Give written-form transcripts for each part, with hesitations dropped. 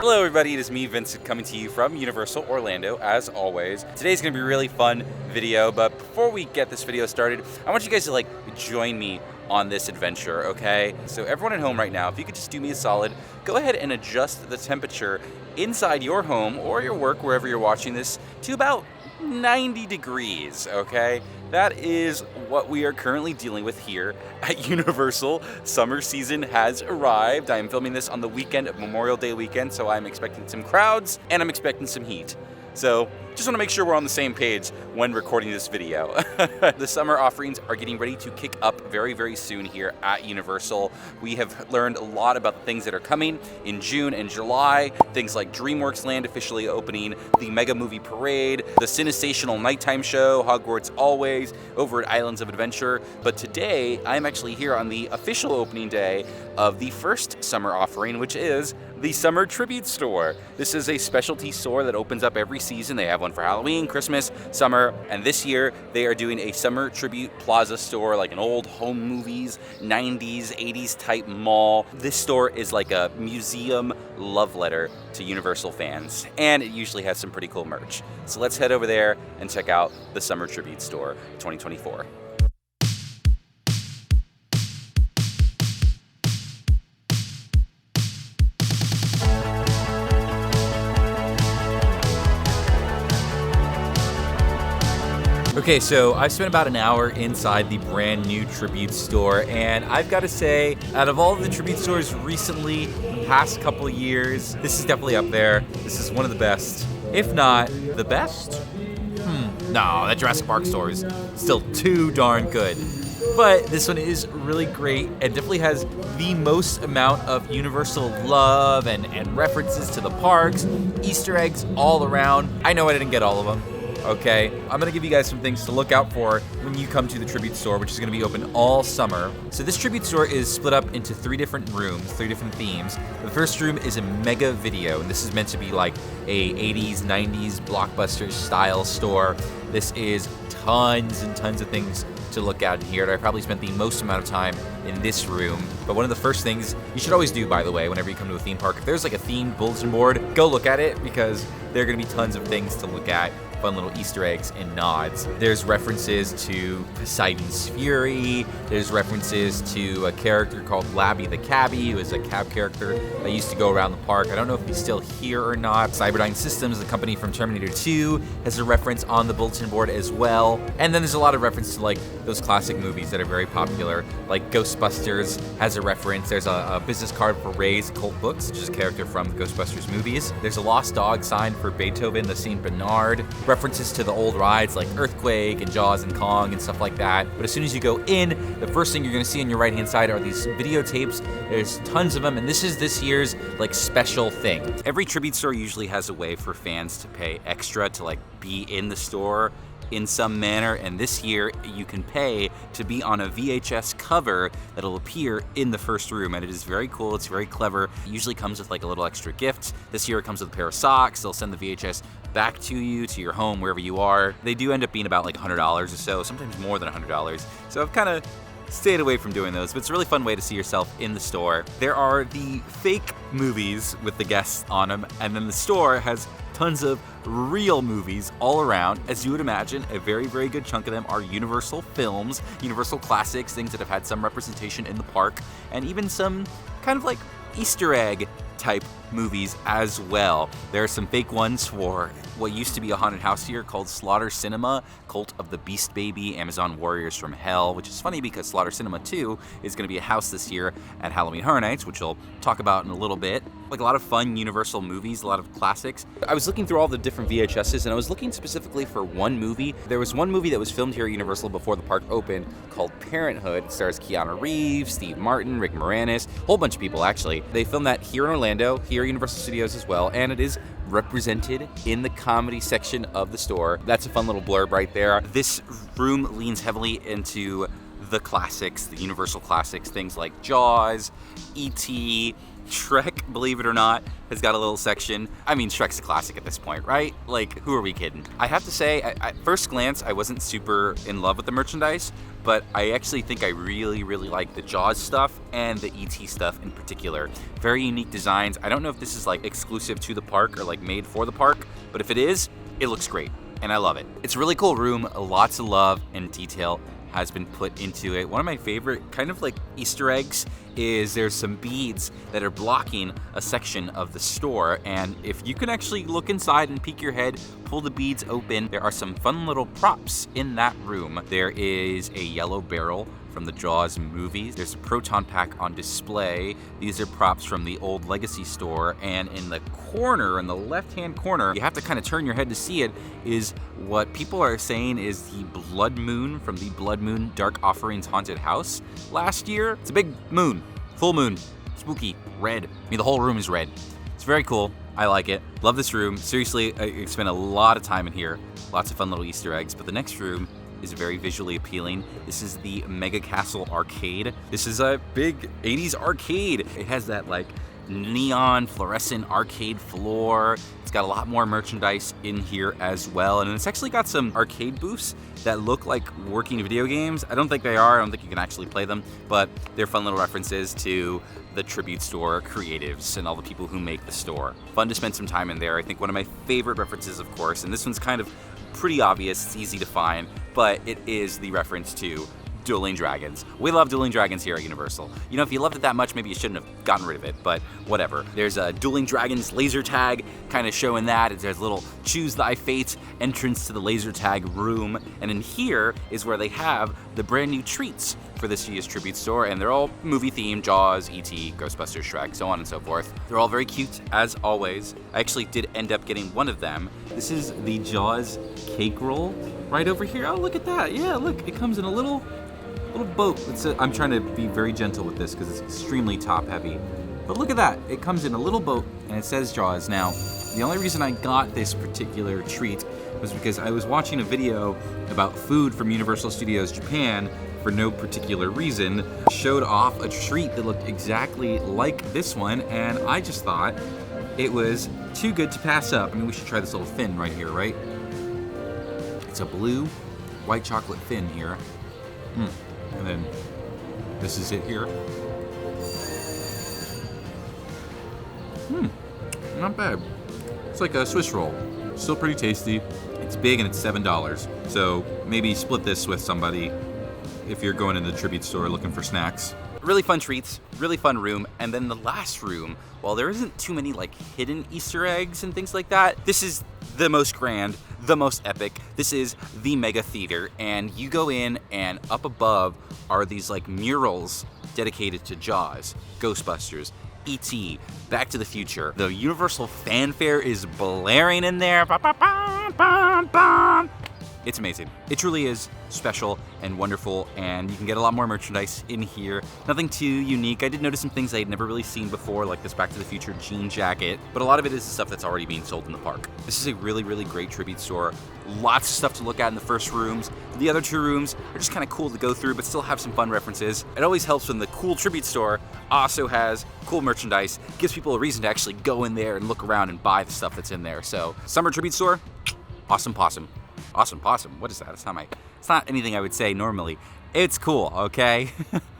Hello everybody, it is me, Vincent, coming to you from Universal Orlando, as always. Today's gonna be a really fun video, but before we get this video started, I want you guys to join me on this adventure, okay? So everyone at home right now, if you could just do me a solid, go ahead and adjust the temperature inside your home or your work, wherever you're watching this, to about 90 degrees, okay? That is what we are currently dealing with here at Universal. Summer season has arrived. I am filming this on the weekend of Memorial Day weekend, so I'm expecting some crowds and I'm expecting some heat. So just want to make sure we're on the same page when recording this video. The summer offerings are getting ready to kick up very, very soon here at Universal. We have learned a lot about the things that are coming in June and July. Things like DreamWorks Land officially opening, the Mega Movie Parade, the Cinesational Nighttime Show, Hogwarts Always, over at Islands of Adventure. But today, I'm actually here on the official opening day of the first summer offering, which is the Summer Tribute Store. This is a specialty store that opens up every season. They have one for Halloween, Christmas, summer, and this year they are doing a Summer Tribute Plaza store, like an old home movies, 90s, 80s type mall. This store is like a museum love letter to Universal fans, and it usually has some pretty cool merch. So let's head over there and check out the Summer Tribute Store 2024. Okay, so I've spent about an hour inside the brand new Tribute Store, and I've got to say, out of all of the Tribute Stores recently, past couple of years, this is definitely up there. This is one of the best, if not the best. No, that Jurassic Park store is still too darn good. But this one is really great and definitely has the most amount of Universal love and references to the parks, Easter eggs all around. I know I didn't get all of them. Okay, I'm gonna give you guys some things to look out for when you come to the Tribute Store, which is gonna be open all summer. So this Tribute Store is split up into 3 different rooms, 3 different themes. The first room is a mega video, and this is meant to be like a 80s, 90s blockbuster style store. This is tons and tons of things to look at in here. I probably spent the most amount of time in this room. But one of the first things you should always do, by the way, whenever you come to a theme park, if there's like a themed bulletin board, go look at it, because there are gonna be tons of things to look at. Fun little Easter eggs and nods. There's references to Poseidon's Fury. There's references to a character called Labby the Cabbie, who is a cab character that used to go around the park. I don't know if he's still here or not. Cyberdyne Systems, the company from Terminator 2, has a reference on the bulletin board as well. And then there's a lot of reference to like those classic movies that are very popular, like Ghostbusters has a reference. There's a business card for Ray's Cult Books, which is a character from the Ghostbusters movies. There's a lost dog sign for Beethoven, the St. Bernard. References to the old rides like Earthquake and Jaws and Kong and stuff like that. But as soon as you go in, the first thing you're gonna see on your right hand side are these videotapes. There's tons of them, and this is this year's like special thing. Every Tribute Store usually has a way for fans to pay extra to be in the store in some manner, and this year you can pay to be on a VHS cover that'll appear in the first room, and it is very cool. It's very clever. It usually comes with a little extra gift. This year it comes with a pair of socks. They'll send the VHS back to you, to your home, wherever you are. They do end up being about $100 or so, sometimes more than $100. So I've kind of stayed away from doing those, but it's a really fun way to see yourself in the store. There are the fake movies with the guests on them, and then the store has tons of real movies all around. As you would imagine, a very, very good chunk of them are Universal films, Universal classics, things that have had some representation in the park, and even some kind of Easter egg type movies as well. There are some fake ones for what used to be a haunted house here called Slaughter Cinema, Cult of the Beast Baby, Amazon Warriors from Hell, which is funny because Slaughter Cinema 2 is going to be a house this year at Halloween Horror Nights, which we'll talk about in a little bit. A lot of fun Universal movies, a lot of classics. I was looking through all the different VHSs, and I was looking specifically for one movie. There was one movie that was filmed here at Universal before the park opened called Parenthood. It stars Keanu Reeves, Steve Martin, Rick Moranis, a whole bunch of people actually. They filmed that here in Orlando, here at Universal Studios as well, and it is represented in the comedy section of the store. That's a fun little blurb right there. This room leans heavily into the classics, the Universal classics, things like Jaws, E.T., Shrek, believe it or not, has got a little section. I mean, Shrek's a classic at this point, right? Like, who are we kidding? I have to say, at first glance, I wasn't super in love with the merchandise, but I actually think I really, really like the Jaws stuff and the E.T. stuff in particular. Very unique designs. I don't know if this is like exclusive to the park or like made for the park, but if it is, it looks great, and I love it. It's a really cool room, lots of love and detail has been put into it. One of my favorite kind of like Easter eggs is there's some beads that are blocking a section of the store, and if you can actually look inside and peek your head, pull the beads open, there are some fun little props in that room. There is a yellow barrel from the Jaws movies. There's a proton pack on display. These are props from the old Legacy store, and in the corner, in the left-hand corner, you have to kind of turn your head to see it, is what people are saying is the Blood Moon from the Blood Moon Dark Offerings Haunted House last year. It's a big moon, full moon, spooky, red. I mean, the whole room is red. It's very cool. I like it. Love this room. Seriously, I spent a lot of time in here. Lots of fun little Easter eggs, but the next room is very visually appealing. This is the Mega Castle Arcade. This is a big 80s arcade. It has that like neon fluorescent arcade floor. It's got a lot more merchandise in here as well. And it's actually got some arcade booths that look like working video games. I don't think they are. I don't think you can actually play them, but they're fun little references to the Tribute Store creatives and all the people who make the store. Fun to spend some time in there. I think one of my favorite references, of course, and this one's kind of pretty obvious, it's easy to find, but it is the reference to Dueling Dragons. We love Dueling Dragons here at Universal. You know, if you loved it that much, maybe you shouldn't have gotten rid of it, but whatever. There's a Dueling Dragons laser tag kind of showing that. There's a little Choose Thy Fate entrance to the laser tag room, and in here is where they have the brand new treats for this year's Tribute Store, and they're all movie themed: Jaws, E.T., Ghostbusters, Shrek, so on and so forth. They're all very cute, as always. I actually did end up getting one of them. This is the Jaws cake roll right over here. Oh, look at that. Yeah, look, it comes in a little boat. I'm trying to be very gentle with this because it's extremely top heavy. But look at that. It comes in a little boat and it says Jaws. Now, the only reason I got this particular treat was because I was watching a video about food from Universal Studios Japan for no particular reason, showed off a treat that looked exactly like this one, and I just thought it was too good to pass up. I mean, we should try this little fin right here, right? It's a blue white chocolate fin here. And then this is it here. Not bad. It's like a Swiss roll. Still pretty tasty. It's big and it's $7. So maybe split this with somebody if you're going in the Tribute Store looking for snacks. Really fun treats, really fun room. And then the last room, while there isn't too many like hidden Easter eggs and things like that, this is the most grand, the most epic. This is the Mega Theater, and you go in and up above are these like murals dedicated to Jaws, Ghostbusters, E.T., Back to the Future. The Universal fanfare is blaring in there. Ba, ba, ba, ba, ba. It's amazing. It truly is special and wonderful, and you can get a lot more merchandise in here. Nothing too unique. I did notice some things I had never really seen before, like this Back to the Future jean jacket, but a lot of it is stuff that's already being sold in the park. This is a really, really great tribute store. Lots of stuff to look at in the first rooms. The other two rooms are just kind of cool to go through, but still have some fun references. It always helps when the cool tribute store also has cool merchandise, gives people a reason to actually go in there and look around and buy the stuff that's in there. So, summer tribute store, awesome possum. Awesome possum. What is that? It's not anything I would say normally. It's cool, okay?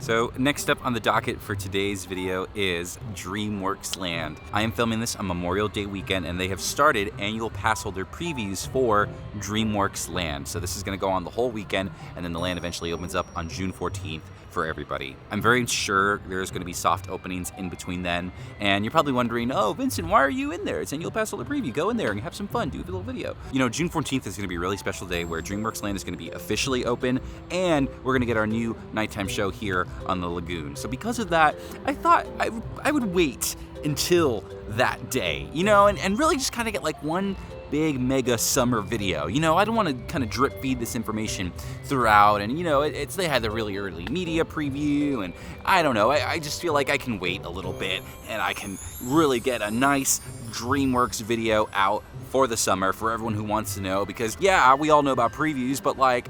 So next up on the docket for today's video is DreamWorks Land. I am filming this on Memorial Day weekend, and they have started annual pass holder previews for DreamWorks Land. So this is gonna go on the whole weekend, and then the land eventually opens up on June 14th for everybody. I'm very sure there's gonna be soft openings in between then, and you're probably wondering, oh, Vincent, why are you in there? It's annual pass holder preview. Go in there and have some fun, do a little video. You know, June 14th is gonna be a really special day where DreamWorks Land is gonna be officially open, and we're gonna get our new nighttime show here on the lagoon. So because of that, I thought I would wait until that day, you know, and really just kind of get like one big mega summer video. You know, I don't want to kind of drip feed this information throughout, and you know, they had the really early media preview, and I don't know, I just feel like I can wait a little bit and I can really get a nice DreamWorks video out for the summer for everyone who wants to know, because yeah, we all know about previews, but like,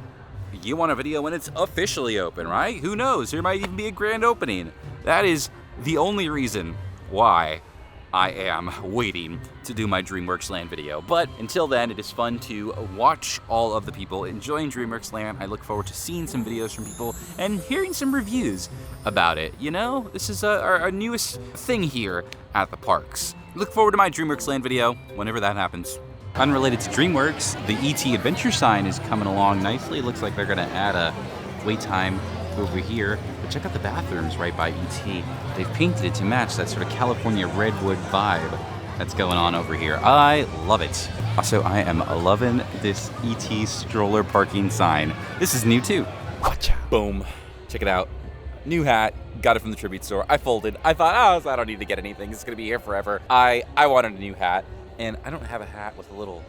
you want a video when it's officially open, right? Who knows? There might even be a grand opening. That is the only reason why I am waiting to do my DreamWorks Land video. But until then, it is fun to watch all of the people enjoying DreamWorks Land. I look forward to seeing some videos from people and hearing some reviews about it. You know, this is our newest thing here at the parks. Look forward to my DreamWorks Land video whenever that happens. Unrelated to DreamWorks, the ET Adventure sign is coming along nicely. It looks like they're gonna add a wait time over here. But check out the bathrooms right by ET. They've painted it to match that sort of California redwood vibe that's going on over here. I love it. Also, I am loving this ET stroller parking sign. This is new too. Watcha. Boom. Check it out. New hat. Got it from the tribute store. I folded. I thought, I don't need to get anything. It's gonna be here forever. I wanted a new hat, and I don't have a hat with a little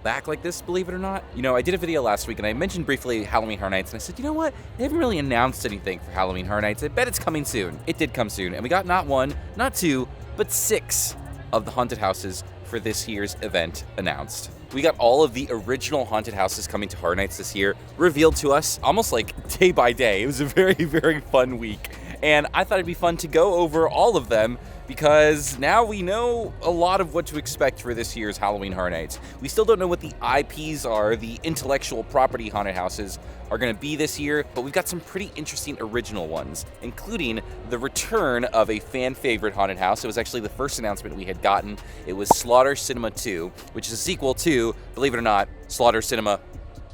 back like this, believe it or not. You know, I did a video last week and I mentioned briefly Halloween Horror Nights, and I said, you know what? They haven't really announced anything for Halloween Horror Nights. I bet it's coming soon. It did come soon, and we got not one, not two, but 6 of the haunted houses for this year's event announced. We got all of the original haunted houses coming to Horror Nights this year revealed to us almost like day by day. It was a very, very fun week. And I thought it'd be fun to go over all of them because now we know a lot of what to expect for this year's Halloween Horror Nights. We still don't know what the IPs are, the intellectual property haunted houses are going to be this year, but we've got some pretty interesting original ones, including the return of a fan favorite haunted house. It was actually the first announcement we had gotten. It was Slaughter Cinema 2, which is a sequel to, believe it or not, Slaughter Cinema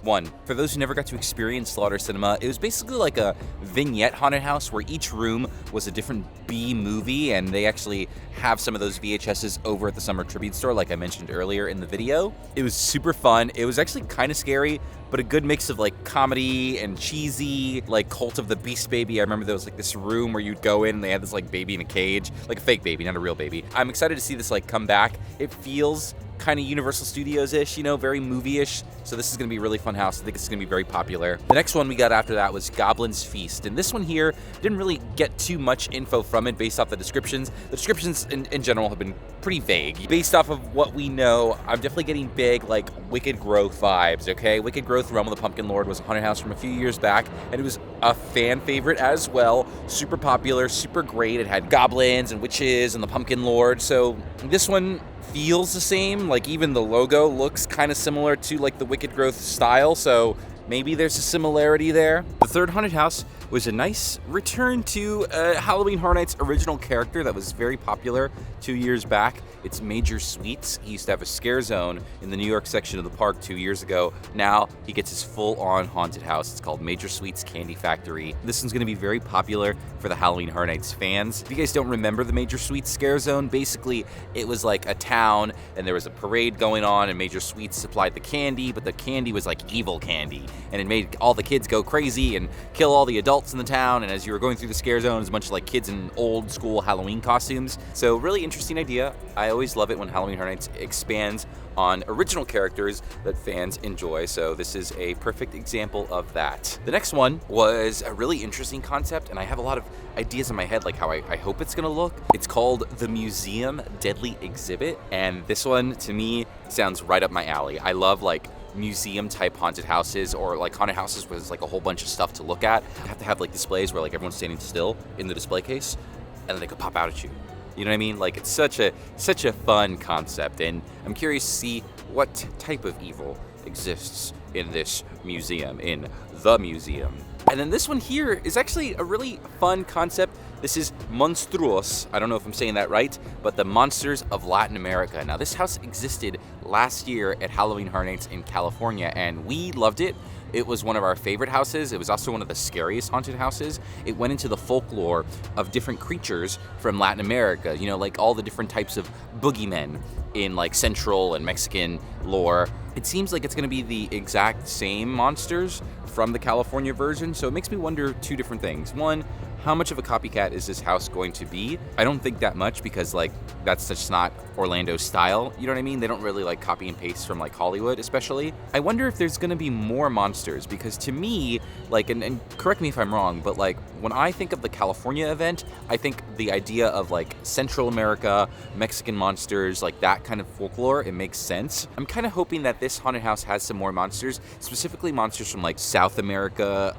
1. For those who never got to experience Slaughter Cinema, it was basically like a vignette haunted house where each room was a different B movie, and they actually have some of those VHSs over at the Summer Tribute Store, like I mentioned earlier in the video. It was super fun. It was actually kind of scary, but a good mix of like comedy and cheesy, like Cult of the Beast Baby. I remember there was like this room where you'd go in and they had this like baby in a cage, like a fake baby, not a real baby. I'm excited to see this like come back. It feels kind of Universal Studios-ish, you know, very movie-ish. So this is going to be a really fun house. I think it's going to be very popular. The next one we got after that was Goblin's Feast. And this one here didn't really get too much info from it based off the descriptions. The descriptions in general have been pretty vague. Based off of what we know, I'm definitely getting big, like, Wicked Growth vibes, okay? Wicked Growth Realm of the Pumpkin Lord was a haunted house from a few years back, and it was a fan favorite as well. Super popular, super great. It had goblins and witches and the Pumpkin Lord. So this one feels the same. Like, even the logo looks kind of similar to like the Wicked Growth style, so maybe there's a similarity there. The third haunted house was a nice return to Halloween Horror Nights original character that was very popular 2 years back. It's Major Sweets. He used to have a scare zone in the New York section of the park 2 years ago. Now he gets his full-on haunted house. It's called Major Sweets Candy Factory. This one's going to be very popular for the Halloween Horror Nights fans. If you guys don't remember the Major Sweets scare zone, basically it was like a town and there was a parade going on and Major Sweets supplied the candy, but the candy was like evil candy, and it made all the kids go crazy and kill all the adults in the town. And as you were going through the scare zone, it was a bunch of like kids in old school Halloween costumes. So really interesting idea. I always love it when Halloween Horror Nights expands on original characters that fans enjoy. So this is a perfect example of that. The next one was a really interesting concept, and I have a lot of ideas in my head, like how I hope it's gonna look. It's called the Museum Deadly Exhibit, and this one to me sounds right up my alley. I love like museum type haunted houses, or like haunted houses where there's like a whole bunch of stuff to look at. You have to have like displays where like everyone's standing still in the display case and then they could pop out at you. You know what I mean? Like, it's such a fun concept, and I'm curious to see what type of evil exists in this museum, in the museum. And then this one here is actually a really fun concept. This is Monstruos. I don't know if I'm saying that right, but the Monsters of Latin America. Now, this house existed last year at Halloween Horror Nights in California, and we loved it. It was one of our favorite houses. It was also one of the scariest haunted houses. It went into the folklore of different creatures from Latin America, you know, like all the different types of boogeymen in like Central and Mexican lore. It seems like it's gonna be the exact same monsters from the California version, so it makes me wonder two different things. One, how much of a copycat is this house going to be? I don't think that much, because like that's just not Orlando style, you know what I mean? They don't really like copy and paste from like Hollywood especially. I wonder if there's gonna be more monsters, because to me, like, and correct me if I'm wrong, but like when I think of the California event, I think the idea of like Central America, Mexican monsters, like that kind of folklore, it makes sense. I'm kind of hoping that this haunted house has some more monsters, specifically monsters from like South America,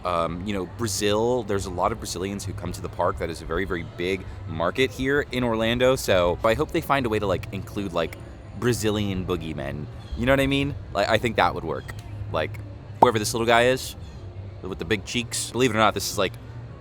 Brazil. There's a lot of Brazilians who come to the park. That is a very, very big market here in Orlando. So I hope they find a way to like include like Brazilian boogeymen. You know what I mean? Like, I think that would work. Like, whoever this little guy is with the big cheeks. Believe it or not, this is like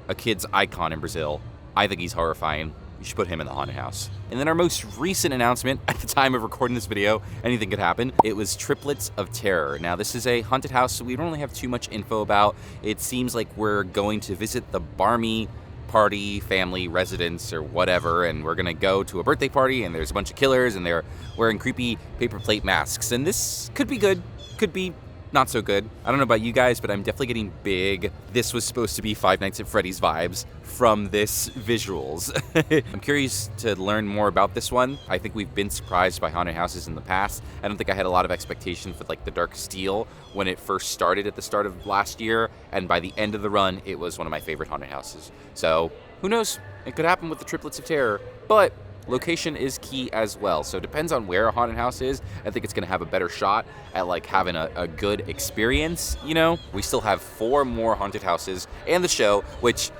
a kid's icon in Brazil. I think he's horrifying. You should put him in the haunted house. And then our most recent announcement, at the time of recording this video, anything could happen, it was Triplets of Terror. Now, this is a haunted house we don't really have too much info about. It seems like we're going to visit the Barmy party, family, residence, or whatever, and we're gonna go to a birthday party, and there's a bunch of killers, and they're wearing creepy paper plate masks. And this could be good, could be not so good. I don't know about you guys, but I'm definitely getting big "this was supposed to be Five Nights at Freddy's" vibes from this visuals. I'm curious to learn more about this one. I think we've been surprised by haunted houses in the past. I don't think I had a lot of expectations with like the Dark Steel when it first started at the start of last year, and by the end of the run, it was one of my favorite haunted houses. So who knows? It could happen with the Triplets of Terror, but location is key as well. So it depends on where a haunted house is. I think it's gonna have a better shot at like having a good experience, you know? We still have 4 more haunted houses and the show, which,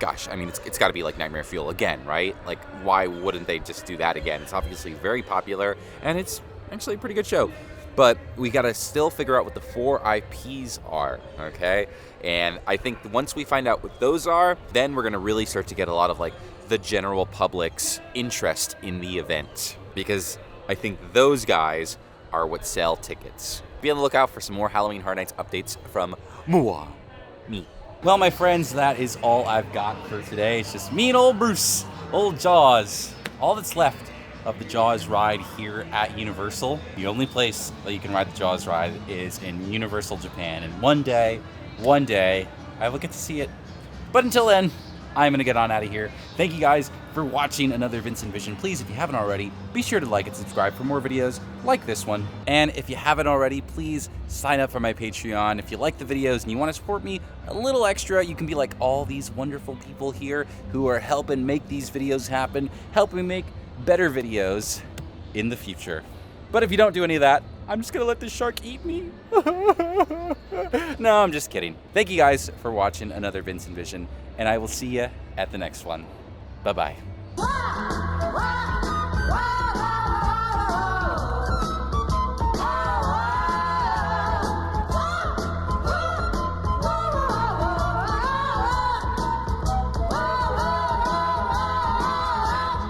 gosh, I mean, it's gotta be like Nightmare Fuel again, right? Like, why wouldn't they just do that again? It's obviously very popular, and it's actually a pretty good show. But we gotta still figure out what the 4 IPs are, okay? And I think once we find out what those are, then we're gonna really start to get a lot of like the general public's interest in the event, because I think those guys are what sell tickets. Be on the lookout for some more Halloween Horror Nights updates from me. Well, my friends, that is all I've got for today. It's just me and old Bruce, old Jaws. All that's left of the Jaws ride here at Universal. The only place that you can ride the Jaws ride is in Universal Japan, and one day, I will get to see it. But until then, I'm gonna get on out of here. Thank you guys for watching another Vincent Vision. Please, if you haven't already, be sure to like and subscribe for more videos like this one. And if you haven't already, please sign up for my Patreon. If you like the videos and you want to support me a little extra, you can be like all these wonderful people here who are helping make these videos happen, helping make better videos in the future. But if you don't do any of that, I'm just gonna let the shark eat me. No, I'm just kidding. Thank you guys for watching another Vincent Vision, and I will see you at the next one. Bye-bye.